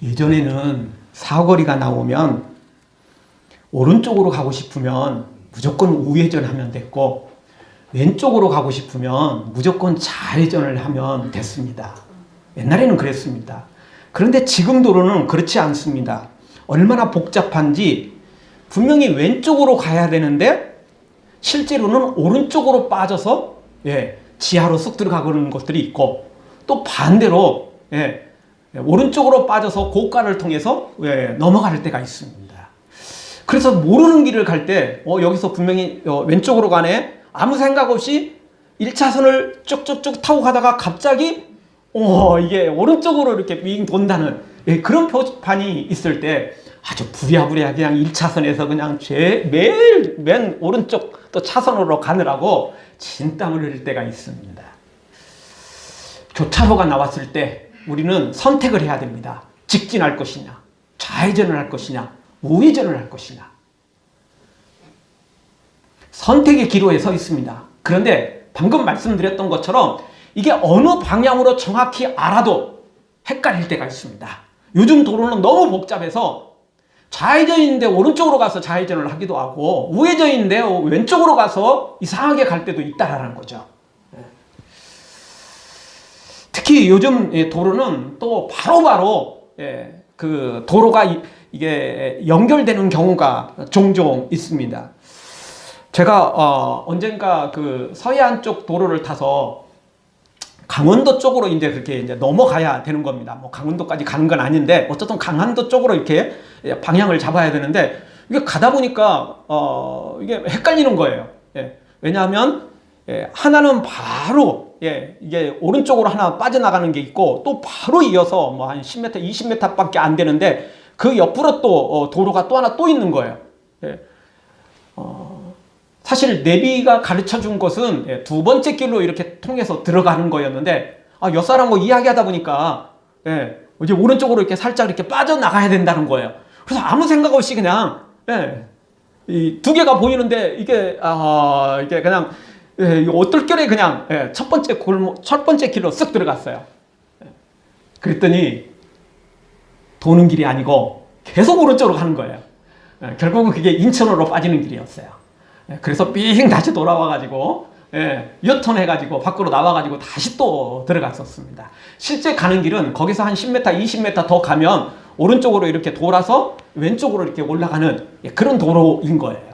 예전에는 사거리가 나오면 오른쪽으로 가고 싶으면 무조건 우회전하면 됐고, 왼쪽으로 가고 싶으면 무조건 좌회전을 하면 됐습니다. 옛날에는 그랬습니다. 그런데 지금 도로는 그렇지 않습니다. 얼마나 복잡한지, 분명히 왼쪽으로 가야 되는데 실제로는 오른쪽으로 빠져서 지하로 쑥 들어가는 것들이 있고, 또 반대로 오른쪽으로 빠져서 고가를 통해서 넘어갈 때가 있습니다. 그래서 모르는 길을 갈 때 여기서 분명히 왼쪽으로 가네, 아무 생각 없이 1차선을 쭉쭉쭉 타고 가다가 갑자기 이게 오른쪽으로 이렇게 윙 돈다는 그런 표판이 있을 때 아주 부랴부랴 그냥 1차선에서 그냥 매일 맨 오른쪽 또 차선으로 가느라고 진땀을 흘릴 때가 있습니다. 교차로가 나왔을 때 우리는 선택을 해야 됩니다. 직진할 것이냐, 좌회전을 할 것이냐, 우회전을 할 것이냐. 선택의 기로에 서 있습니다. 그런데 방금 말씀드렸던 것처럼 이게 어느 방향으로 정확히 알아도 헷갈릴 때가 있습니다. 요즘 도로는 너무 복잡해서 좌회전인데 오른쪽으로 가서 좌회전을 하기도 하고, 우회전인데 왼쪽으로 가서 이상하게 갈 때도 있다라는 거죠. 특히 요즘 도로는 또 바로바로 그 도로가 이게 연결되는 경우가 종종 있습니다. 제가 언젠가 그 서해안 쪽 도로를 타서 강원도 쪽으로 이제 그렇게 이제 넘어가야 되는 겁니다. 뭐 강원도까지 가는 건 아닌데 어쨌든 강원도 쪽으로 이렇게 방향을 잡아야 되는데, 이게 가다 보니까 이게 헷갈리는 거예요. 왜냐하면 하나는 바로 이게 오른쪽으로 하나 빠져나가는 게 있고, 또 바로 이어서 뭐 한 10m, 20m밖에 안 되는데 그 옆으로 또 도로가 또 하나 또 있는 거예요. 사실 내비가 가르쳐 준 것은 두 번째 길로 이렇게 통해서 들어가는 거였는데, 옆 사람하고 이야기하다 보니까 이제 오른쪽으로 이렇게 살짝 이렇게 빠져나가야 된다는 거예요. 그래서 아무 생각 없이 그냥 이 두 개가 보이는데 이게 그냥 어떨결에 그냥 첫 번째 길로 쓱 들어갔어요. 그랬더니 도는 길이 아니고 계속 오른쪽으로 가는 거예요. 결국은 그게 인천으로 빠지는 길이었어요. 그래서 삥 다시 돌아와가지고 유턴해가지고 밖으로 나와가지고 다시 또 들어갔었습니다. 실제 가는 길은 거기서 한 10m, 20m 더 가면 오른쪽으로 이렇게 돌아서 왼쪽으로 이렇게 올라가는 그런 도로인 거예요.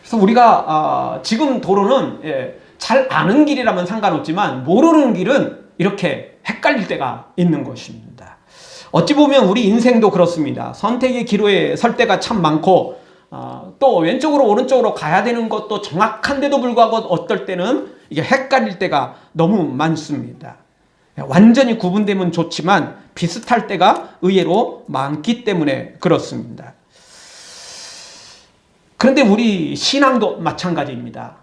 그래서 우리가 지금 도로는 잘 아는 길이라면 상관없지만 모르는 길은 이렇게 헷갈릴 때가 있는 것입니다. 어찌 보면 우리 인생도 그렇습니다. 선택의 기로에 설 때가 참 많고, 또 왼쪽으로 오른쪽으로 가야 되는 것도 정확한데도 불구하고 어떨 때는 이게 헷갈릴 때가 너무 많습니다. 완전히 구분되면 좋지만 비슷할 때가 의외로 많기 때문에 그렇습니다. 그런데 우리 신앙도 마찬가지입니다.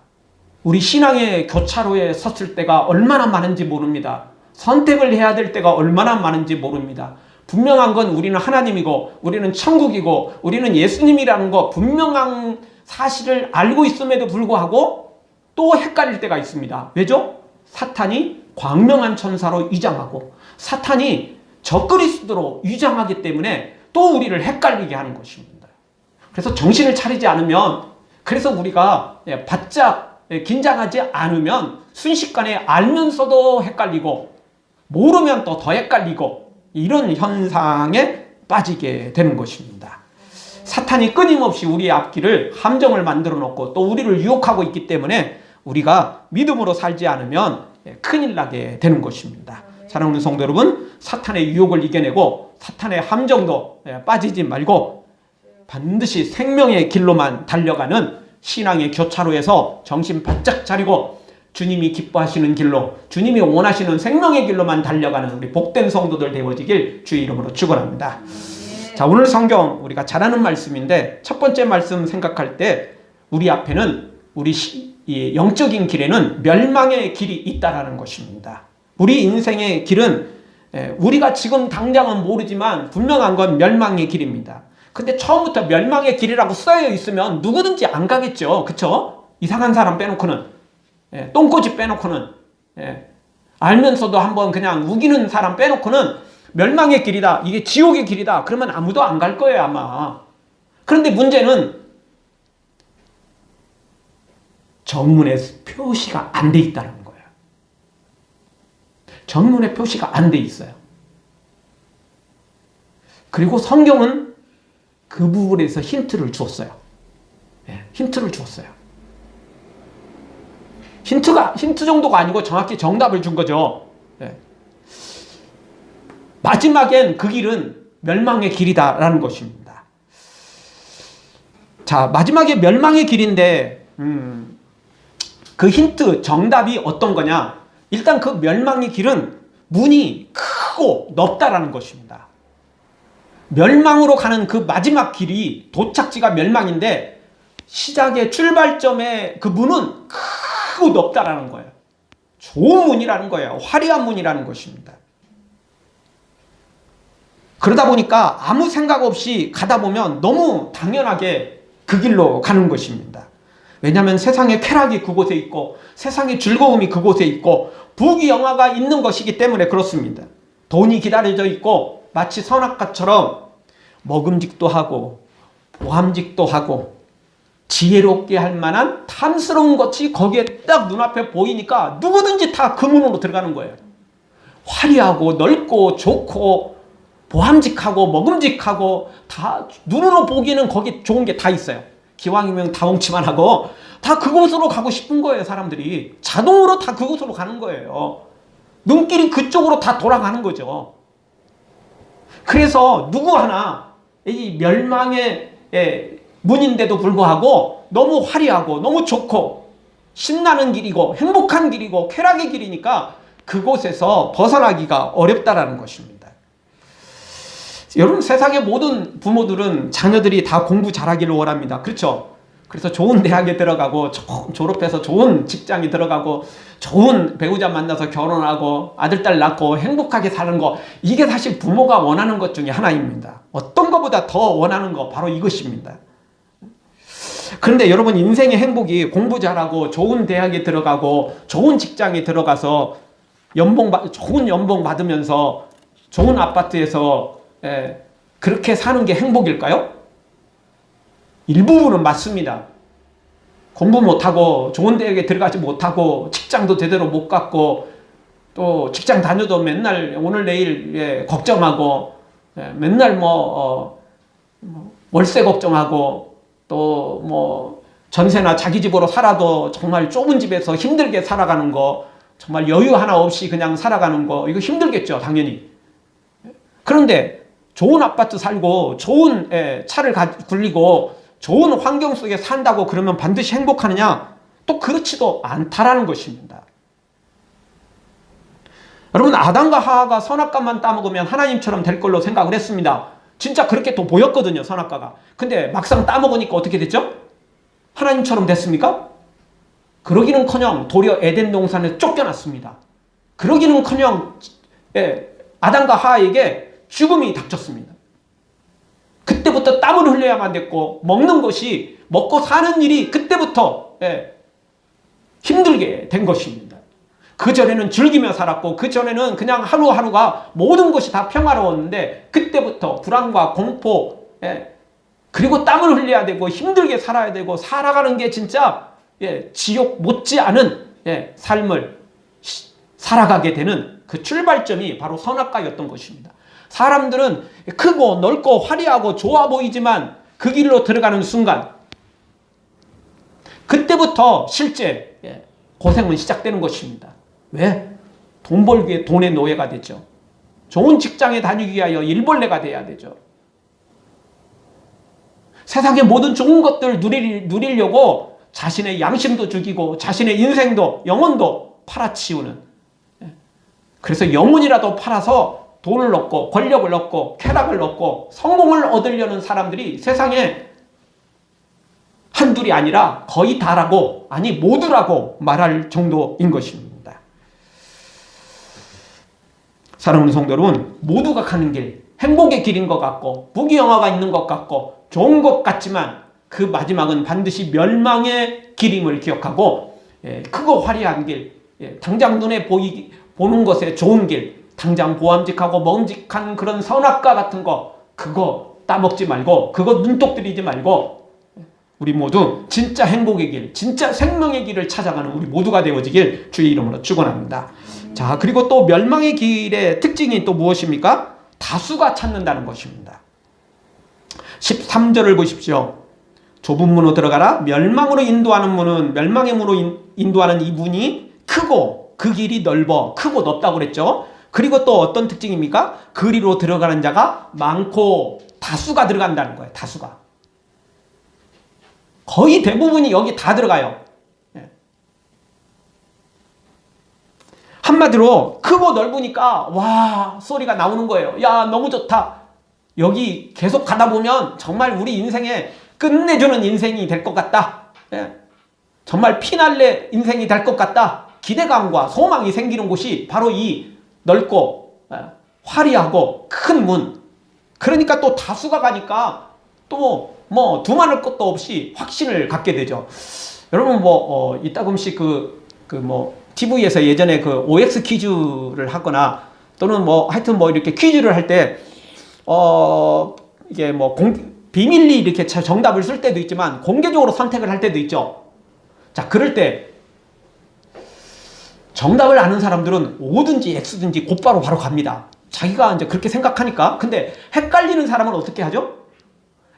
우리 신앙의 교차로에 섰을 때가 얼마나 많은지 모릅니다. 선택을 해야 될 때가 얼마나 많은지 모릅니다. 분명한 건 우리는 하나님이고 우리는 천국이고 우리는 예수님이라는 거 분명한 사실을 알고 있음에도 불구하고 또 헷갈릴 때가 있습니다. 왜죠? 사탄이 광명한 천사로 위장하고 사탄이 적그리스도로 위장하기 때문에 또 우리를 헷갈리게 하는 것입니다. 그래서 정신을 차리지 않으면, 그래서 우리가 바짝 긴장하지 않으면 순식간에 알면서도 헷갈리고 모르면 또 더 헷갈리고 이런 현상에 빠지게 되는 것입니다. 사탄이 끊임없이 우리의 앞길을 함정을 만들어 놓고 또 우리를 유혹하고 있기 때문에 우리가 믿음으로 살지 않으면 큰일 나게 되는 것입니다. 사랑하는 성도 여러분, 사탄의 유혹을 이겨내고 사탄의 함정도 빠지지 말고 반드시 생명의 길로만 달려가는 신앙의 교차로에서 정신 바짝 차리고 주님이 기뻐하시는 길로, 주님이 원하시는 생명의 길로만 달려가는 우리 복된 성도들 되어지길 주의 이름으로 축원합니다. 자, 오늘 성경 우리가 잘 아는 말씀인데 첫 번째 말씀 생각할 때 우리 앞에는 우리 영적인 길에는 멸망의 길이 있다라는 것입니다. 우리 인생의 길은 우리가 지금 당장은 모르지만 분명한 건 멸망의 길입니다. 근데 처음부터 멸망의 길이라고 써여 있으면 누구든지 안 가겠죠. 그쵸? 이상한 사람 빼놓고는, 똥꼬집 빼놓고는, 알면서도 한번 그냥 우기는 사람 빼놓고는 멸망의 길이다, 이게 지옥의 길이다, 그러면 아무도 안 갈 거예요, 아마. 그런데 문제는 정문에 표시가 안 돼 있다는 거예요. 정문에 표시가 안 돼 있어요. 그리고 성경은 그 부분에서 힌트를 주었어요. 네, 힌트를 주었어요. 힌트 정도가 아니고 정확히 정답을 준 거죠. 네. 마지막엔 그 길은 멸망의 길이다라는 것입니다. 자, 마지막에 멸망의 길인데 그 힌트, 정답이 어떤 거냐? 일단 그 멸망의 길은 문이 크고 넓다라는 것입니다. 멸망으로 가는 그 마지막 길이 도착지가 멸망인데 시작의 출발점의 그 문은 크고 넓다라는 거예요. 좋은 문이라는 거예요. 화려한 문이라는 것입니다. 그러다 보니까 아무 생각 없이 가다 보면 너무 당연하게 그 길로 가는 것입니다. 왜냐하면 세상의 쾌락이 그곳에 있고 세상의 즐거움이 그곳에 있고 부귀영화가 있는 것이기 때문에 그렇습니다. 돈이 기다려져 있고 마치 선악과처럼 먹음직도 하고 보암직도 하고 지혜롭게 할 만한 탐스러운 것이 거기에 딱 눈앞에 보이니까 누구든지 다 그 문으로 들어가는 거예요. 화려하고 넓고 좋고 보암직하고 먹음직하고 다 눈으로 보기에는 거기 좋은 게 다 있어요. 기왕이면 다홍치만 하고 다 그곳으로 가고 싶은 거예요. 사람들이 자동으로 다 그곳으로 가는 거예요. 눈길이 그쪽으로 다 돌아가는 거죠. 그래서 누구 하나 이 멸망의 문인데도 불구하고 너무 화려하고 너무 좋고 신나는 길이고 행복한 길이고 쾌락의 길이니까 그곳에서 벗어나기가 어렵다라는 것입니다. 여러분, 세상의 모든 부모들은 자녀들이 다 공부 잘하기를 원합니다. 그렇죠? 그래서 좋은 대학에 들어가고 졸업해서 좋은 직장에 들어가고 좋은 배우자 만나서 결혼하고 아들, 딸 낳고 행복하게 사는 거, 이게 사실 부모가 원하는 것 중에 하나입니다. 어떤 것보다 더 원하는 거 바로 이것입니다. 그런데 여러분, 인생의 행복이 공부 잘하고 좋은 대학에 들어가고 좋은 직장에 들어가서 좋은 연봉 받으면서 좋은 아파트에서 그렇게 사는 게 행복일까요? 일부분은 맞습니다. 공부 못하고 좋은 대학에 들어가지 못하고 직장도 제대로 못 갖고 또 직장 다녀도 맨날 오늘 내일 걱정하고 맨날 월세 걱정하고 또 전세나 자기 집으로 살아도 정말 좁은 집에서 힘들게 살아가는 거, 정말 여유 하나 없이 그냥 살아가는 거, 이거 힘들겠죠, 당연히. 그런데 좋은 아파트 살고 좋은 차를 굴리고 좋은 환경 속에 산다고 그러면 반드시 행복하느냐? 또 그렇지도 않다라는 것입니다. 여러분, 아담과 하와가 선악과만 따먹으면 하나님처럼 될 걸로 생각을 했습니다. 진짜 그렇게 또 보였거든요, 선악과가. 근데 막상 따먹으니까 어떻게 됐죠? 하나님처럼 됐습니까? 그러기는커녕 도리어 에덴 동산에 쫓겨났습니다. 그러기는커녕 아담과 하와에게 죽음이 닥쳤습니다. 그때부터 땀을 흘려야만 됐고 먹고 사는 일이 그때부터 힘들게 된 것입니다. 그전에는 즐기며 살았고 그전에는 그냥 하루하루가 모든 것이 다 평화로웠는데 그때부터 불안과 공포, 그리고 땀을 흘려야 되고 힘들게 살아야 되고 살아가는 게 진짜 지옥 못지않은 삶을 살아가게 되는 그 출발점이 바로 선악과였던 것입니다. 사람들은 크고 넓고 화려하고 좋아 보이지만 그 길로 들어가는 순간 그때부터 실제 고생은 시작되는 것입니다. 왜? 돈 벌기 위해 돈의 노예가 되죠. 좋은 직장에 다니기 위하여 일벌레가 돼야 되죠. 세상의 모든 좋은 것들 누리려고 자신의 양심도 죽이고 자신의 인생도 영혼도 팔아치우는, 그래서 영혼이라도 팔아서 돈을 얻고 권력을 얻고 쾌락을 얻고 성공을 얻으려는 사람들이 세상에 한둘이 아니라 거의 다라고, 아니 모두라고 말할 정도인 것입니다. 사랑하는 성도 여러분, 모두가 가는 길, 행복의 길인 것 같고 부귀영화가 있는 것 같고 좋은 것 같지만 그 마지막은 반드시 멸망의 길임을 기억하고 크고 화려한 길, 당장 눈에 보는 것에 좋은 길, 당장 보암직하고 먹음직한 그런 선악과 같은 거 그거 따먹지 말고 그거 눈독 들이지 말고 우리 모두 진짜 행복의 길, 진짜 생명의 길을 찾아가는 우리 모두가 되어지길 주의 이름으로 축원합니다. 자, 그리고 또 멸망의 길의 특징이 또 무엇입니까? 다수가 찾는다는 것입니다. 13절을 보십시오. 좁은 문으로 들어가라. 멸망으로 인도하는 문은 멸망의 문으로 인도하는 이 문이 크고 그 길이 넓어 크고 넓다고 그랬죠. 그리고 또 어떤 특징입니까? 그리로 들어가는 자가 많고 다수가 들어간다는 거예요. 다수가. 거의 대부분이 여기 다 들어가요. 한마디로 크고 넓으니까 와 소리가 나오는 거예요. 야 너무 좋다. 여기 계속 가다 보면 정말 우리 인생에 끝내주는 인생이 될 것 같다. 정말 피날레 인생이 될 것 같다. 기대감과 소망이 생기는 곳이 바로 이 넓고 화려하고 큰 문. 그러니까 또 다수가 가니까 또 뭐 두말할 것도 없이 확신을 갖게 되죠. 여러분 뭐 이따금씩 TV에서 예전에 그 OX 퀴즈를 하거나 또는 뭐 하여튼 뭐 이렇게 퀴즈를 할 때 이게 뭐 비밀리 이렇게 정답을 쓸 때도 있지만 공개적으로 선택을 할 때도 있죠. 자, 그럴 때 정답을 아는 사람들은 O든지 X든지 곧바로 바로 갑니다. 자기가 이제 그렇게 생각하니까. 근데 헷갈리는 사람은 어떻게 하죠?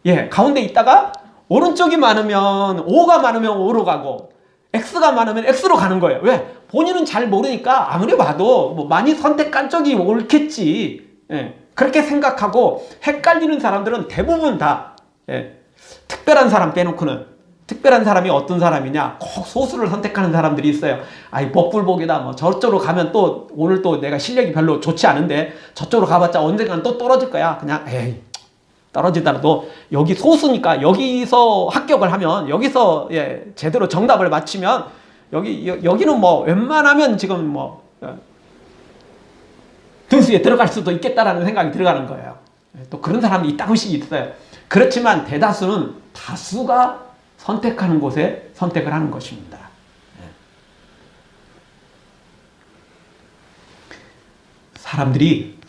예, 가운데 있다가 오른쪽이 많으면 O가 많으면 O로 가고 X가 많으면 X로 가는 거예요. 왜? 본인은 잘 모르니까 아무리 봐도 뭐 많이 선택한 쪽이 옳겠지. 예, 그렇게 생각하고 헷갈리는 사람들은 대부분 다 특별한 사람 빼놓고는 특별한 사람이 어떤 사람이냐 꼭 소수를 선택하는 사람들이 있어요. 아이 먹불복이다 뭐 저쪽으로 가면 또 오늘 또 내가 실력이 별로 좋지 않은데 저쪽으로 가봤자 언젠간 또 떨어질 거야. 그냥 에이 떨어지더라도 여기 소수니까 여기서 합격을 하면 여기서 제대로 정답을 맞히면 여기는 뭐 웬만하면 지금 뭐 등수에 들어갈 수도 있겠다라는 생각이 들어가는 거예요. 또 그런 사람이 이따금씩 있어요. 그렇지만 대다수는 다수가 선택하는 곳에 선택을 하는 것입니다. 사람들이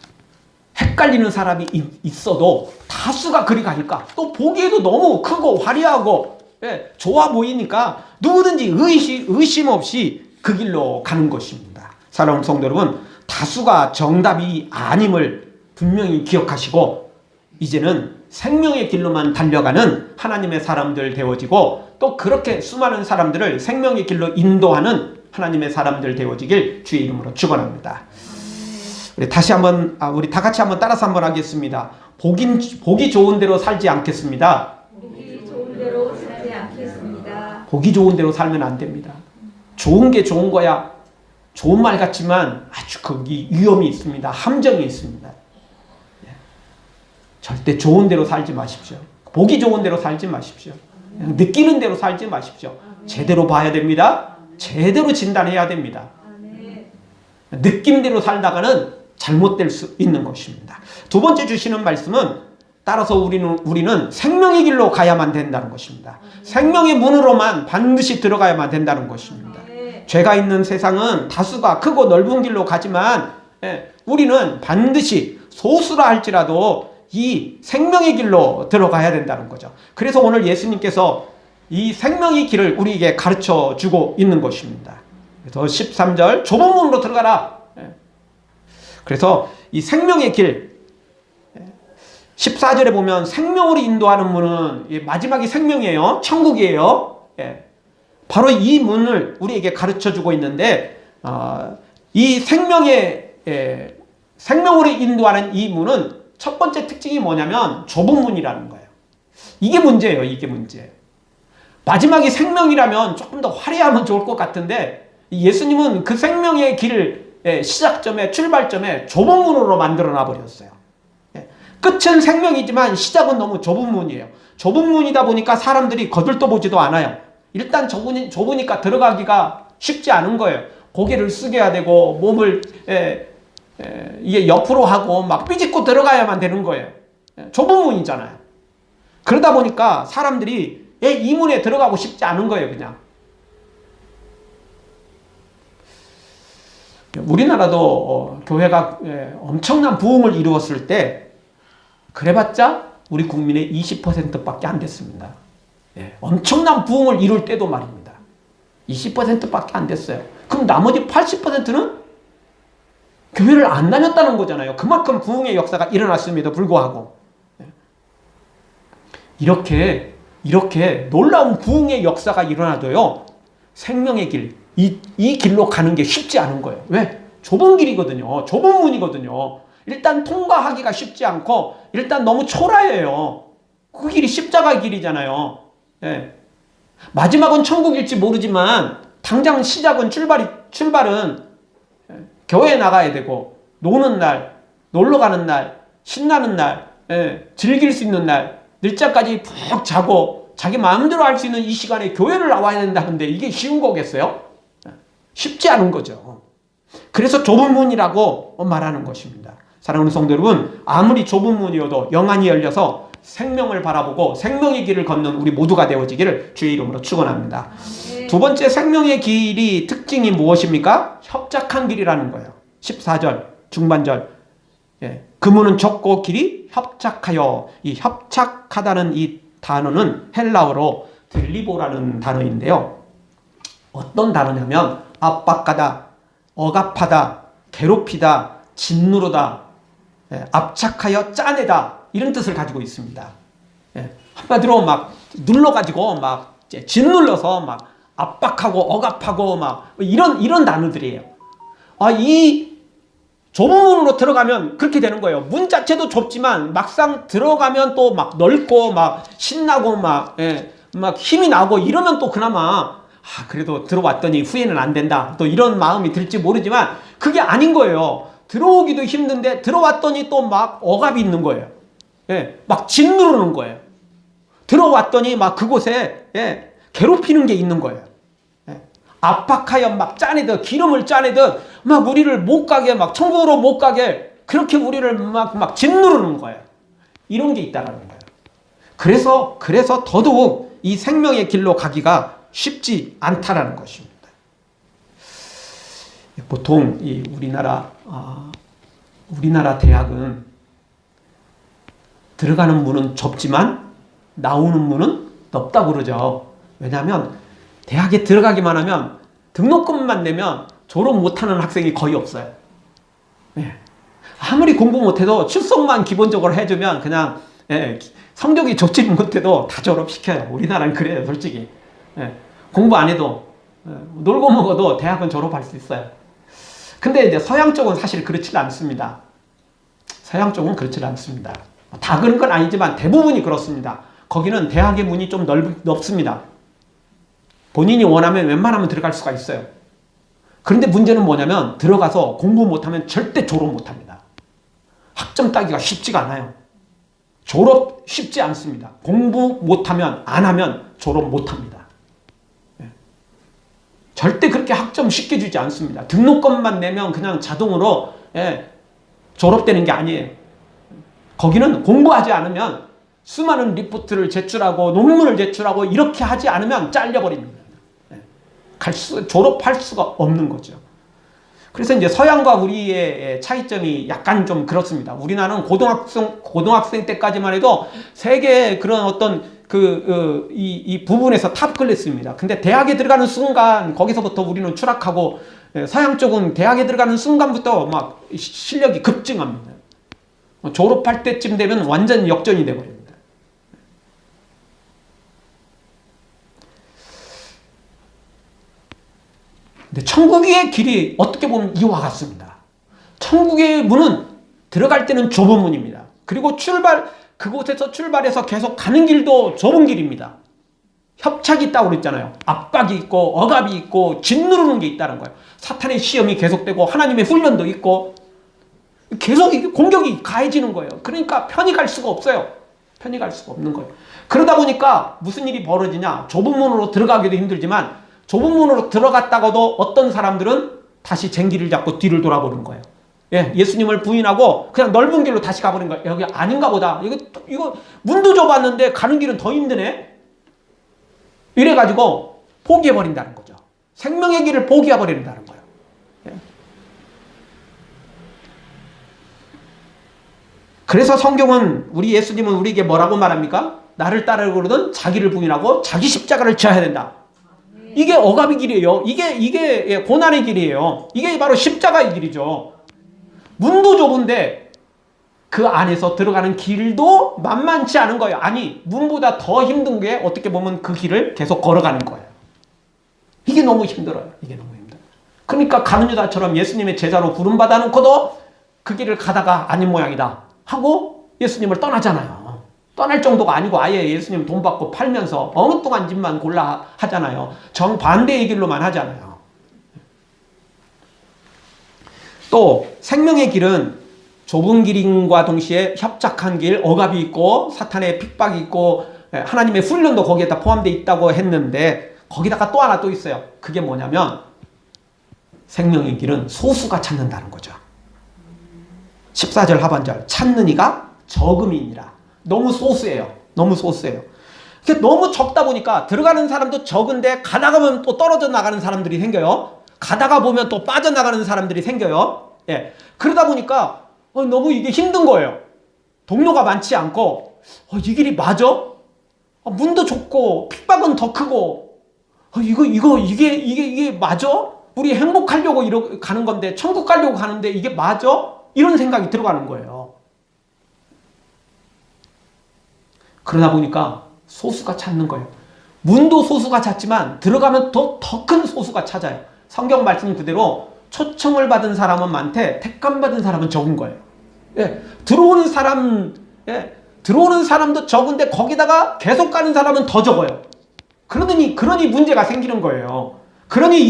헷갈리는 사람이 있어도 다수가 그리 가니까 또 보기에도 너무 크고 화려하고 좋아 보이니까 누구든지 의심 없이 그 길로 가는 것입니다. 사랑하는 성도 여러분, 다수가 정답이 아님을 분명히 기억하시고 이제는 생명의 길로만 달려가는 하나님의 사람들 되어지고 또 그렇게 수많은 사람들을 생명의 길로 인도하는 하나님의 사람들 되어지길 주의 이름으로 축원합니다. 우리 다시 한번 우리 다 같이 한번 따라서 한번 하겠습니다. 보기 좋은 대로 살지 않겠습니다. 보기 좋은 대로 살지 않겠습니다. 보기 좋은 대로 살면 안 됩니다. 좋은 게 좋은 거야. 좋은 말 같지만 아주 거기 위험이 있습니다. 함정이 있습니다. 절대 좋은 대로 살지 마십시오. 보기 좋은 대로 살지 마십시오. 느끼는 대로 살지 마십시오. 제대로 봐야 됩니다. 제대로 진단해야 됩니다. 느낌대로 살다가는 잘못될 수 있는 것입니다. 두 번째 주시는 말씀은 따라서 우리는 생명의 길로 가야만 된다는 것입니다. 생명의 문으로만 반드시 들어가야만 된다는 것입니다. 죄가 있는 세상은 다수가 크고 넓은 길로 가지만 우리는 반드시 소수라 할지라도 이 생명의 길로 들어가야 된다는 거죠. 그래서 오늘 예수님께서 이 생명의 길을 우리에게 가르쳐 주고 있는 것입니다. 그래서 13절 좁은 문으로 들어가라. 그래서 이 생명의 길 14절에 보면 생명으로 인도하는 문은 마지막이 생명이에요. 천국이에요. 바로 이 문을 우리에게 가르쳐 주고 있는데 이 생명으로 인도하는 이 문은 첫 번째 특징이 뭐냐면 좁은 문이라는 거예요. 이게 문제예요. 이게 문제. 마지막이 생명이라면 조금 더 화려하면 좋을 것 같은데 예수님은 그 생명의 길 시작점에 출발점에 좁은 문으로 만들어 놔버렸어요. 끝은 생명이지만 시작은 너무 좁은 문이에요. 좁은 문이다 보니까 사람들이 거들떠보지도 않아요. 일단 좁으니까 들어가기가 쉽지 않은 거예요. 고개를 숙여야 되고 몸을 이게 옆으로 하고 막 삐집고 들어가야만 되는 거예요. 좁은 문이잖아요. 그러다 보니까 사람들이 이 문에 들어가고 싶지 않은 거예요. 그냥 우리나라도 교회가 엄청난 부흥을 이루었을 때 그래봤자 우리 국민의 20%밖에 안 됐습니다. 엄청난 부흥을 이룰 때도 말입니다. 20%밖에 안 됐어요. 그럼 나머지 80%는 교회를 안 다녔다는 거잖아요. 그만큼 부흥의 역사가 일어났음에도 불구하고 이렇게 놀라운 부흥의 역사가 일어나도요, 생명의 길, 이 길로 가는 게 쉽지 않은 거예요. 왜? 좁은 길이거든요. 좁은 문이거든요. 일단 통과하기가 쉽지 않고 일단 너무 초라해요. 그 길이 십자가 길이잖아요. 마지막은 천국일지 모르지만 당장 시작은 출발은 교회에 나가야 되고, 노는 날, 놀러 가는 날, 신나는 날, 즐길 수 있는 날, 늦잠까지 푹 자고 자기 마음대로 할 수 있는 이 시간에 교회를 나와야 된다는데 이게 쉬운 거겠어요? 쉽지 않은 거죠. 그래서 좁은 문이라고 말하는 것입니다. 사랑하는 성도 여러분, 아무리 좁은 문이어도 영안이 열려서 생명을 바라보고 생명의 길을 걷는 우리 모두가 되어지기를 주의 이름으로 축원합니다. 두 번째, 생명의 길이 특징이 무엇입니까? 협착한 길이라는 거예요. 14절 중반절, 그 문은 좁고 길이 협착하여, 이 협착하다는 이 단어는 헬라어로 델리보라는 단어인데요. 어떤 단어냐면 압박하다, 억압하다, 괴롭히다, 짓누르다, 압착하여 짜내다, 이런 뜻을 가지고 있습니다. 한마디로 막 눌러가지고 막 짓눌러서 막 압박하고 억압하고 막 이런 단어들이에요. 이 좁은 문으로 들어가면 그렇게 되는 거예요. 문 자체도 좁지만 막상 들어가면 또 막 넓고 막 신나고 막 힘이 나고 이러면 또 그나마 그래도 들어왔더니 후회는 안 된다, 또 이런 마음이 들지 모르지만 그게 아닌 거예요. 들어오기도 힘든데 들어왔더니 또 막 억압이 있는 거예요. 막 짓누르는 거예요. 들어왔더니 막 그곳에 괴롭히는 게 있는 거예요. 압박하여 막 짜내듯, 기름을 짜내듯 막 우리를 못 가게, 막 천국으로 못 가게 그렇게 우리를 막 짓누르는 거예요. 이런 게 있다는 거예요. 그래서 더더욱 이 생명의 길로 가기가 쉽지 않다라는 것입니다. 보통 이 우리나라 대학은 들어가는 문은 좁지만 나오는 문은 넓다고 그러죠. 왜냐하면 대학에 들어가기만 하면 등록금만 내면 졸업 못하는 학생이 거의 없어요. 아무리 공부 못해도 출석만 기본적으로 해주면 그냥 성적이 좋지 못해도 다 졸업시켜요. 우리나라는 그래요, 솔직히. 공부 안 해도 놀고 먹어도 대학은 졸업할 수 있어요. 근데 이제 서양 쪽은 사실 그렇지 않습니다. 서양 쪽은 그렇지 않습니다. 다 그런 건 아니지만 대부분이 그렇습니다. 거기는 대학의 문이 좀 넓습니다. 본인이 원하면 웬만하면 들어갈 수가 있어요. 그런데 문제는 뭐냐면 들어가서 공부 못하면 절대 졸업 못합니다. 학점 따기가 쉽지가 않아요. 졸업 쉽지 않습니다. 공부 못하면, 안 하면 졸업 못합니다. 절대 그렇게 학점 쉽게 주지 않습니다. 등록금만 내면 그냥 자동으로 졸업되는 게 아니에요. 거기는 공부하지 않으면 수많은 리포트를 제출하고 논문을 제출하고 이렇게 하지 않으면 잘려버립니다. 졸업할 수가 없는 거죠. 그래서 이제 서양과 우리의 차이점이 약간 좀 그렇습니다. 우리나라는 고등학생 때까지만 해도 세계의 그런 어떤 이 부분에서 탑 클래스입니다. 근데 대학에 들어가는 순간 거기서부터 우리는 추락하고, 서양 쪽은 대학에 들어가는 순간부터 막 실력이 급증합니다. 졸업할 때쯤 되면 완전 역전이 돼버립니다. 근데 천국의 길이 어떻게 보면 이와 같습니다. 천국의 문은 들어갈 때는 좁은 문입니다. 그리고 그곳에서 출발해서 계속 가는 길도 좁은 길입니다. 협착이 있다고 그랬잖아요. 압박이 있고 억압이 있고 짓누르는 게 있다는 거예요. 사탄의 시험이 계속되고 하나님의 훈련도 있고 계속 공격이 가해지는 거예요. 그러니까 편히 갈 수가 없어요. 편히 갈 수가 없는 거예요. 그러다 보니까 무슨 일이 벌어지냐. 좁은 문으로 들어가기도 힘들지만 좁은 문으로 들어갔다가도 어떤 사람들은 다시 쟁기를 잡고 뒤를 돌아보는 거예요. 예수님을 부인하고 그냥 넓은 길로 다시 가버린 거예요. 여기 아닌가 보다. 이거 문도 좁았는데 가는 길은 더 힘드네. 이래가지고 포기해버린다는 거죠. 생명의 길을 포기해버린다는 거예요. 그래서 성경은 우리 예수님은 우리에게 뭐라고 말합니까? 나를 따르거든 자기를 부인하고 자기 십자가를 져야 된다. 이게 억압의 길이에요. 이게 고난의 길이에요. 이게 바로 십자가의 길이죠. 문도 좁은데 그 안에서 들어가는 길도 만만치 않은 거예요. 아니, 문보다 더 힘든 게 어떻게 보면 그 길을 계속 걸어가는 거예요. 이게 너무 힘들어요. 이게 너무 힘들어요. 그러니까 가룟 유다처럼 예수님의 제자로 부름받아 놓고도 그 길을 가다가 아닌 모양이다 하고 예수님을 떠나잖아요. 떠날 정도가 아니고 아예 예수님 돈 받고 팔면서 엉뚱한 집만 골라 하잖아요. 정반대의 길로만 하잖아요. 또 생명의 길은 좁은 길인과 동시에 협착한 길, 억압이 있고 사탄의 핍박이 있고 하나님의 훈련도 거기에다 포함되어 있다고 했는데 거기다가 또 하나 또 있어요. 그게 뭐냐면 생명의 길은 소수가 찾는다는 거죠. 14절 하반절 찾는 이가 적음이니라. 너무 소수예요. 너무 소수예요. 너무 적다 보니까 들어가는 사람도 적은데 가다가 보면 또 떨어져 나가는 사람들이 생겨요. 가다가 보면 또 빠져나가는 사람들이 생겨요. 예. 그러다 보니까 너무 이게 힘든 거예요. 동료가 많지 않고 이 길이 맞아? 문도 좁고 핍박은 더 크고 이게 맞아? 우리 행복하려고 가는 건데 천국 가려고 가는데 이게 맞아? 이런 생각이 들어가는 거예요. 그러다 보니까 소수가 찾는 거예요. 문도 소수가 찾지만 들어가면 더 큰 소수가 찾아요. 성경 말씀 그대로 초청을 받은 사람은 많대 택감 받은 사람은 적은 거예요. 예, 들어오는 사람도 적은데 거기다가 계속 가는 사람은 더 적어요. 그러니 문제가 생기는 거예요. 그러니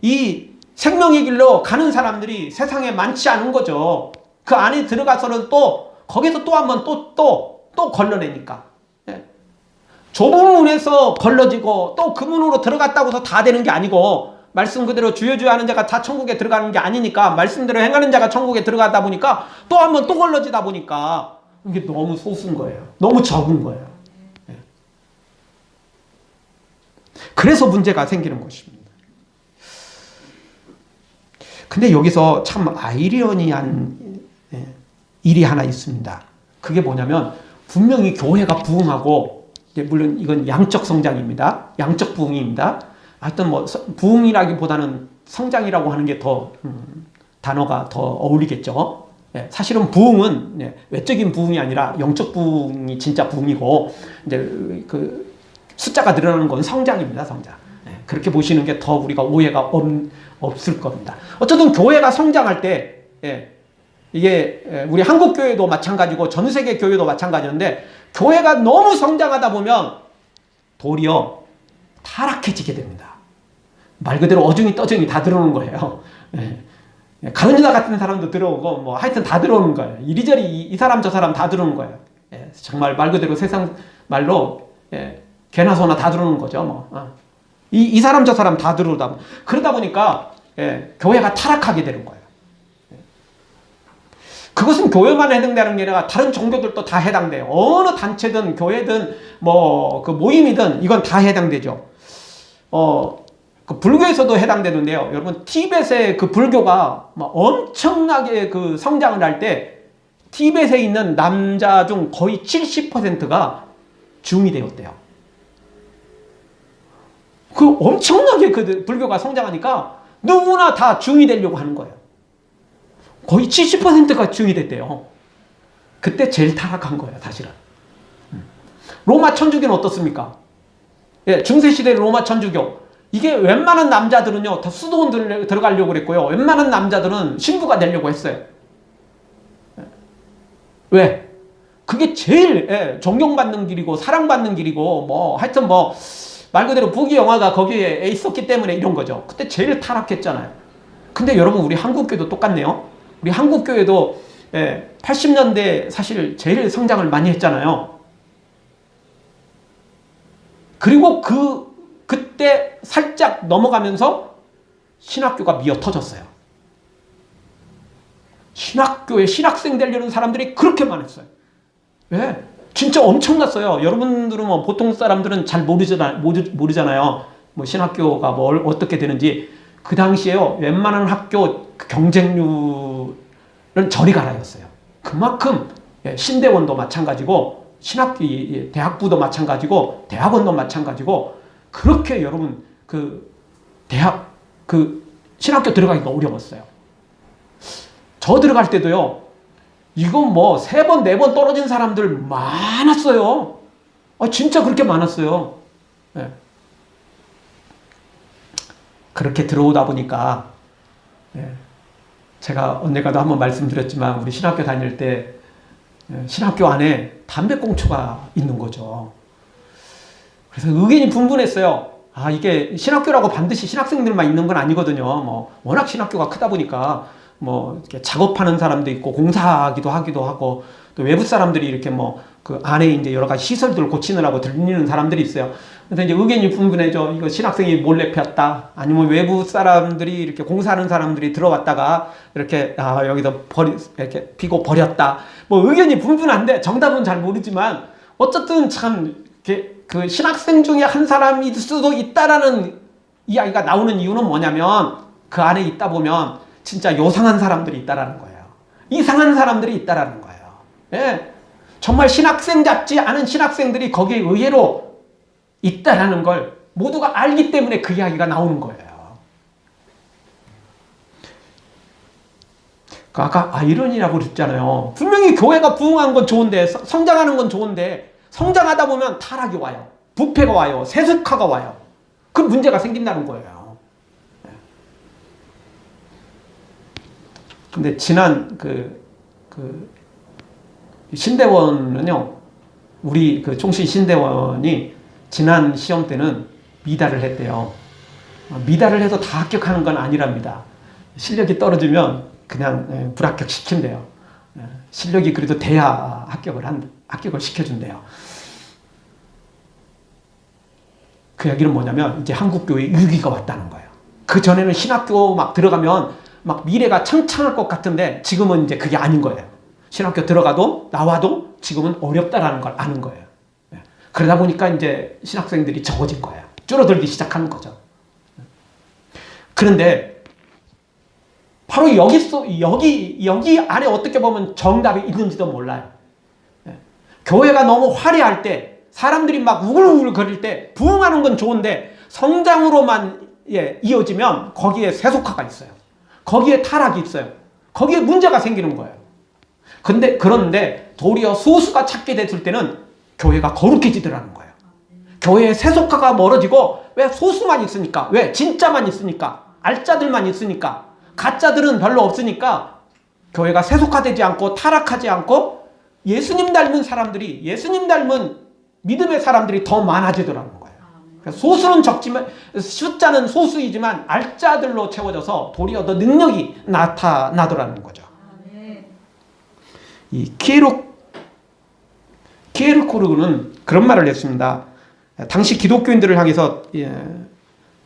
이 생명의 길로 가는 사람들이 세상에 많지 않은 거죠. 그 안에 들어가서는 또 거기서 또 한번 또 걸러내니까. 예. 좁은 문에서 걸러지고 또 그 문으로 들어갔다고 해서 다 되는 게 아니고 말씀 그대로 주여 주여 하는 자가 다 천국에 들어가는 게 아니니까 말씀대로 행하는 자가 천국에 들어가다 보니까 또 한번 또 걸러지다 보니까 이게 너무 소수인 거예요. 너무 적은 거예요. 예. 그래서 문제가 생기는 것입니다. 근데 여기서 참 아이러니한 일이 하나 있습니다. 그게 뭐냐면 분명히 교회가 부흥하고 물론 이건 양적 성장입니다. 양적 부흥입니다. 하여튼 뭐 부흥이라기보다는 성장이라고 하는 게 더 단어가 더 어울리겠죠. 예, 사실은 부흥은 외적인 부흥이 아니라 영적 부흥이 진짜 부흥이고 이제 그 숫자가 늘어나는 건 성장입니다. 성장. 예, 그렇게 보시는 게 더 우리가 오해가 없을 겁니다. 어쨌든 교회가 성장할 때 이게 우리 한국 교회도 마찬가지고 전 세계 교회도 마찬가지인데 교회가 너무 성장하다 보면 도리어 타락해지게 됩니다. 말 그대로 어중이 떠중이 다 들어오는 거예요. 가룟 유다 같은 사람도 들어오고 뭐 하여튼 다 들어오는 거예요. 이리저리 이 사람 저 사람 다 들어오는 거예요. 정말 말 그대로 세상 말로 개나 소나 다 들어오는 거죠. 뭐. 이 사람 저 사람 다 들어오다 그러다 보니까 교회가 타락하게 되는 거예요. 그것은 교회만 해당되는 게 아니라 다른 종교들도 다 해당돼요. 어느 단체든 교회든 뭐 그 모임이든 이건 다 해당되죠. 그 불교에서도 해당되는데요. 여러분 티벳의 그 불교가 막 엄청나게 그 성장을 할 때 티벳에 있는 남자 중 거의 70%가 중이 되었대요. 그 엄청나게 그 불교가 성장하니까 누구나 다 중이 되려고 하는 거예요. 거의 70%가 중이 됐대요. 그때 제일 타락한 거예요, 사실은. 로마 천주교는 어떻습니까? 중세시대 로마 천주교. 이게 웬만한 남자들은요, 다 수도원 들어가려고 그랬고요. 웬만한 남자들은 신부가 되려고 했어요. 왜? 그게 제일 존경받는 길이고, 사랑받는 길이고, 뭐, 하여튼 뭐, 말 그대로 부귀영화가 거기에 있었기 때문에 이런 거죠. 그때 제일 타락했잖아요. 근데 여러분, 우리 한국교회도 똑같네요. 우리 한국교회도 80년대 사실 제일 성장을 많이 했잖아요. 그리고 그때 살짝 넘어가면서 신학교가 미어 터졌어요. 신학교에 신학생 되려는 사람들이 그렇게 많았어요. 왜? 진짜 엄청났어요. 여러분들은 뭐 보통 사람들은 잘 모르잖아요. 뭐 신학교가 뭘 어떻게 되는지. 그 당시에요. 웬만한 학교 경쟁률은 저리 가라였어요. 그만큼 신대원도 마찬가지고 대학부도 마찬가지고 대학원도 마찬가지고 그렇게 여러분 신학교 들어가기가 어려웠어요. 저 들어갈 때도요. 이건 뭐 3번, 4번 떨어진 사람들 많았어요. 진짜 그렇게 많았어요. 예. 그렇게 들어오다 보니까 제가 언젠가도 한번 말씀드렸지만 우리 신학교 다닐 때 신학교 안에 담배꽁초가 있는 거죠. 그래서 의견이 분분했어요. 이게 신학교라고 반드시 신학생들만 있는 건 아니거든요. 뭐 워낙 신학교가 크다 보니까 뭐 이렇게 작업하는 사람도 있고 공사하기도 하기도 하고 또 외부 사람들이 이렇게 뭐 그 안에 이제 여러 가지 시설들을 고치느라고 들리는 사람들이 있어요. 그래서 이제 의견이 분분해져. 이거 신학생이 몰래 폈다. 아니면 외부 사람들이 이렇게 공사하는 사람들이 들어왔다가 이렇게 여기서 이렇게 피고 버렸다. 뭐 의견이 분분한데 정답은 잘 모르지만 어쨌든 참 그 신학생 중에 한 사람일 수도 있다라는 이야기가 나오는 이유는 뭐냐면 그 안에 있다 보면 진짜 요상한 사람들이 있다라는 거예요. 이상한 사람들이 있다라는 거예요. 예. 정말 신학생답지 않은 신학생들이 거기에 의외로 있다라는 걸 모두가 알기 때문에 그 이야기가 나오는 거예요. 아까 아이러니라고 그랬잖아요. 분명히 교회가 부흥한 건 좋은데 성장하는 건 좋은데 성장하다 보면 타락이 와요. 부패가 와요. 세습화가 와요. 그 문제가 생긴다는 거예요. 근데 지난 신대원은요, 우리 총신 신대원이 지난 시험 때는 미달을 했대요. 미달을 해도 다 합격하는 건 아니랍니다. 실력이 떨어지면 그냥 불합격 시킨대요. 실력이 그래도 돼야 합격을 시켜준대요. 그 얘기는 뭐냐면 이제 한국교회에 위기가 왔다는 거예요. 그 전에는 신학교 막 들어가면 막 미래가 창창할 것 같은데 지금은 이제 그게 아닌 거예요. 신학교 들어가도 나와도 지금은 어렵다라는 걸 아는 거예요. 그러다 보니까 이제 신학생들이 적어진 거예요. 줄어들기 시작하는 거죠. 그런데 바로 여기 안에 어떻게 보면 정답이 있는지도 몰라요. 교회가 너무 화려할 때 사람들이 막 우글우글 거릴 때 부흥하는 건 좋은데 성장으로만 이어지면 거기에 세속화가 있어요. 거기에 타락이 있어요. 거기에 문제가 생기는 거예요. 그런데 도리어 소수가 찾게 됐을 때는 교회가 거룩해지더라는 거예요. 교회의 세속화가 멀어지고 왜 소수만 있으니까? 왜? 진짜만 있으니까. 알짜들만 있으니까. 가짜들은 별로 없으니까 교회가 세속화되지 않고 타락하지 않고 예수님 닮은 사람들이 예수님 닮은 믿음의 사람들이 더 많아지더라는 거예요. 소수는 적지만 숫자는 소수이지만 알짜들로 채워져서 도리어 더 능력이 나타나더라는 거죠. 이 키에르코르는 그런 말을 했습니다. 당시 기독교인들을 향해서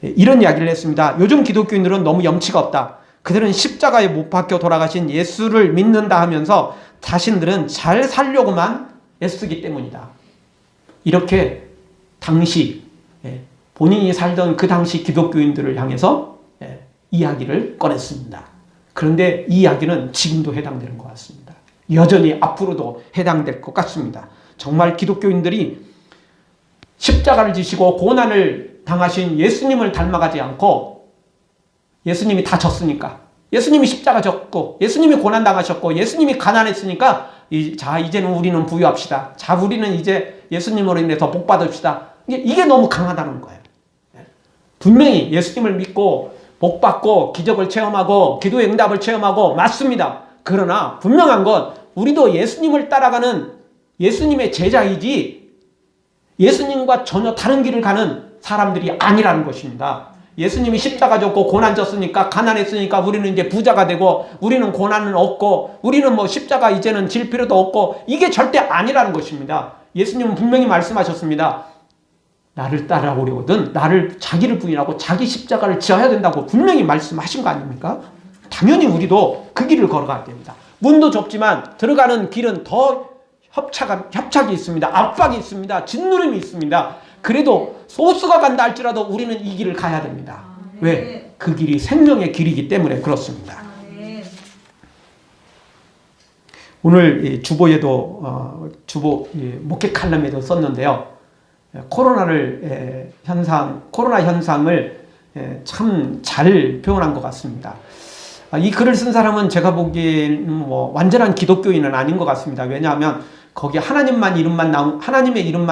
이런 이야기를 했습니다. 요즘 기독교인들은 너무 염치가 없다. 그들은 십자가에 못 박혀 돌아가신 예수를 믿는다 하면서 자신들은 잘 살려고만 애쓰기 때문이다. 이렇게 당시 본인이 살던 그 당시 기독교인들을 향해서 이야기를 꺼냈습니다. 그런데 이 이야기는 지금도 해당되는 것 같습니다. 여전히 앞으로도 해당될 것 같습니다. 정말 기독교인들이 십자가를 지시고 고난을 당하신 예수님을 닮아가지 않고 예수님이 다 졌으니까 예수님이 십자가 졌고 예수님이 고난 당하셨고 예수님이 가난했으니까 자 이제는 우리는 부유합시다. 자 우리는 이제 예수님으로 인해서 복 받읍시다. 이게 너무 강하다는 거예요. 분명히 예수님을 믿고 복 받고 기적을 체험하고 기도의 응답을 체험하고 맞습니다. 그러나 분명한 건 우리도 예수님을 따라가는 예수님의 제자이지 예수님과 전혀 다른 길을 가는 사람들이 아니라는 것입니다. 예수님이 십자가 졌고 고난 졌으니까 가난했으니까 우리는 이제 부자가 되고 우리는 고난은 없고 우리는 뭐 십자가 이제는 질 필요도 없고 이게 절대 아니라는 것입니다. 예수님은 분명히 말씀하셨습니다. 나를 따라오려거든 나를 자기를 부인하고 자기 십자가를 지어야 된다고 분명히 말씀하신 거 아닙니까? 당연히 우리도 그 길을 걸어가야 됩니다. 문도 좁지만 들어가는 길은 더 협착이 있습니다. 압박이 있습니다. 짓누름이 있습니다. 그래도 소수가 간다 할지라도 우리는 이 길을 가야 됩니다. 왜? 그 길이 생명의 길이기 때문에 그렇습니다. 오늘 이 주보에도 주보 목회 칼럼에도 썼는데요. 코로나 현상을 참 잘 표현한 것 같습니다. 이 글을 쓴 사람은 제가 보기에는 뭐 완전한 기독교인은 아닌 것 같습니다. 왜냐하면 거기 하나님의 이름만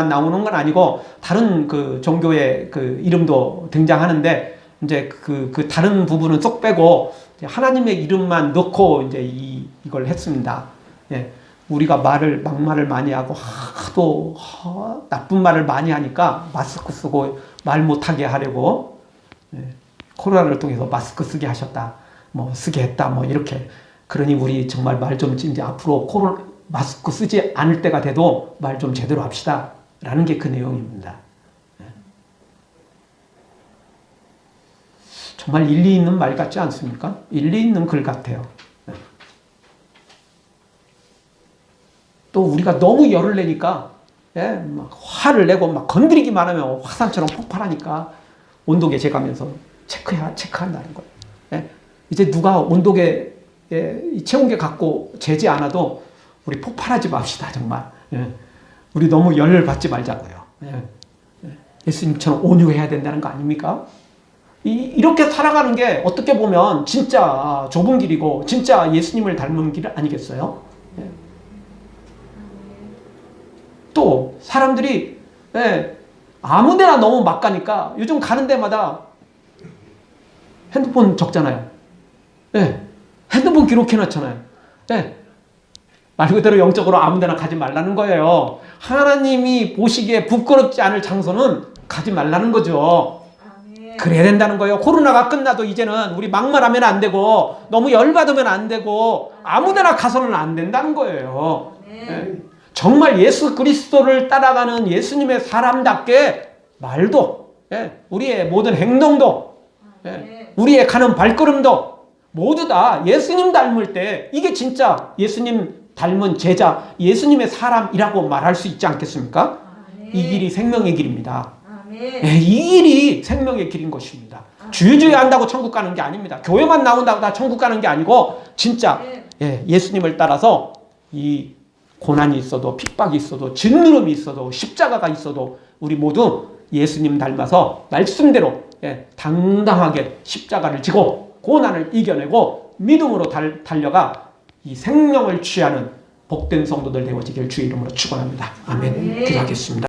나오는 건 아니고 다른 그 종교의 그 이름도 등장하는데 이제 그 다른 부분은 쏙 빼고 하나님의 이름만 넣고 이제 이걸 했습니다. 예. 우리가 막말을 많이 하고 하도 나쁜 말을 많이 하니까 마스크 쓰고 말 못하게 하려고 코로나를 통해서 마스크 쓰게 하셨다. 뭐 쓰게 했다. 뭐 이렇게. 그러니 우리 정말 말 좀 이제 앞으로 마스크 쓰지 않을 때가 돼도 말 좀 제대로 합시다. 라는 게 그 내용입니다. 정말 일리 있는 말 같지 않습니까? 일리 있는 글 같아요. 또 우리가 너무 열을 내니까 막 화를 내고 막 건드리기만 하면 화산처럼 폭발하니까 온도계 재가면서 체크한다는 거예요. 이제 누가 온도계 체온계 갖고 재지 않아도 우리 폭발하지 맙시다 정말. 우리 너무 열을 받지 말자고요. 예수님처럼 온유해야 된다는 거 아닙니까? 이렇게 살아가는 게 어떻게 보면 진짜 좁은 길이고 진짜 예수님을 닮은 길 아니겠어요? 또 사람들이 아무데나 너무 막 가니까 요즘 가는 데마다 핸드폰 적잖아요. 핸드폰 기록해놨잖아요. 말 그대로 영적으로 아무데나 가지 말라는 거예요. 하나님이 보시기에 부끄럽지 않을 장소는 가지 말라는 거죠. 그래야 된다는 거예요. 코로나가 끝나도 이제는 우리 막말하면 안 되고 너무 열받으면 안 되고 아무데나 가서는 안 된다는 거예요. 정말 예수 그리스도를 따라가는 예수님의 사람답게 말도, 우리의 모든 행동도, 우리의 가는 발걸음도 모두 다 예수님 닮을 때 이게 진짜 예수님 닮은 제자, 예수님의 사람이라고 말할 수 있지 않겠습니까? 이 길이 생명의 길입니다. 이 길이 생명의 길인 것입니다. 주유주의 한다고 천국 가는 게 아닙니다. 교회만 나온다고 다 천국 가는 게 아니고 진짜 예수님을 따라서 이 고난이 있어도 핍박이 있어도 짓누름이 있어도 십자가가 있어도 우리 모두 예수님 닮아서 말씀대로 당당하게 십자가를 지고 고난을 이겨내고 믿음으로 달려가 이 생명을 취하는 복된 성도들 되어지길 주의 이름으로 축원합니다. 아멘. 기도하겠습니다.